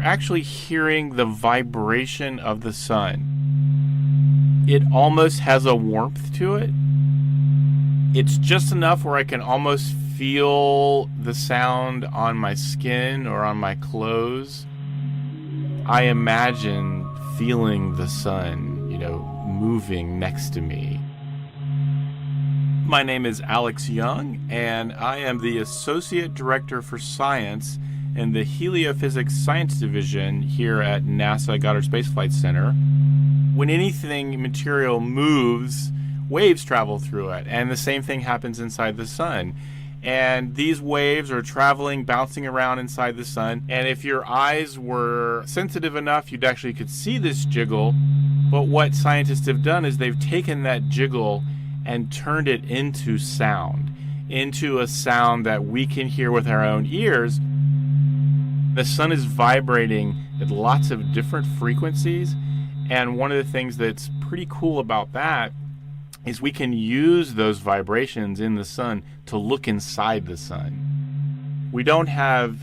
you're actually hearing the vibration of the sun. It almost has a warmth to it. It's just enough where I can almost feel the sound on my skin or on my clothes. I imagine feeling the sun, moving next to me. My name is Alex Young, and I am the Associate Director for Science in the Heliophysics Science Division here at NASA Goddard Space Flight Center. When anything material moves, waves travel through it, and the same thing happens inside the sun. And these waves are traveling, bouncing around inside the sun, and if your eyes were sensitive enough, you'd actually could see this jiggle. But what scientists have done is they've taken that jiggle and turned it into sound, into a sound that we can hear with our own ears. The sun is vibrating at lots of different frequencies, and one of the things that's pretty cool about that is we can use those vibrations in the sun to look inside the sun. We don't have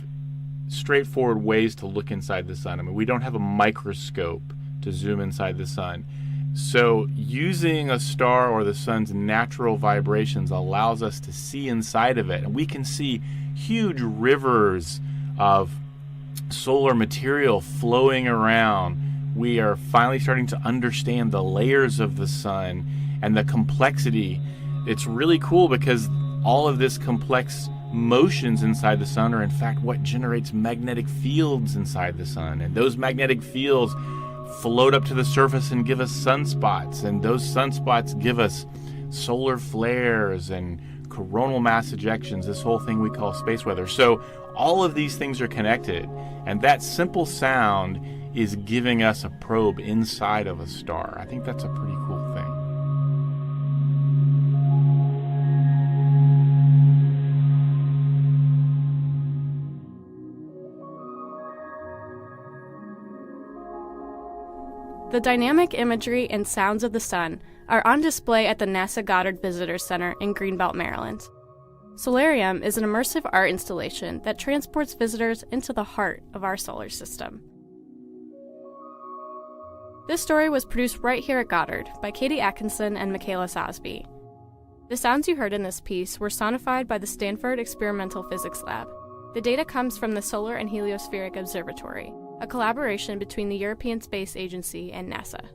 straightforward ways to look inside the sun. We don't have a microscope to zoom inside the sun. So using a star or the sun's natural vibrations allows us to see inside of it. And we can see huge rivers of solar material flowing around. We are finally starting to understand the layers of the sun and the complexity. It's really cool because all of this complex motions inside the sun are in fact what generates magnetic fields inside the sun. And those magnetic fields float up to the surface and give us sunspots. And those sunspots give us solar flares and coronal mass ejections, this whole thing we call space weather. So all of these things are connected. And that simple sound is giving us a probe inside of a star. I think that's a pretty cool thing. The dynamic imagery and sounds of the sun are on display at the NASA Goddard Visitor Center in Greenbelt, Maryland. Solarium is an immersive art installation that transports visitors into the heart of our solar system. This story was produced right here at Goddard by Katie Atkinson and Michela Sosby. The sounds you heard in this piece were sonified by the Stanford Experimental Physics Lab. The data comes from the Solar and Heliospheric Observatory, a collaboration between the European Space Agency and NASA.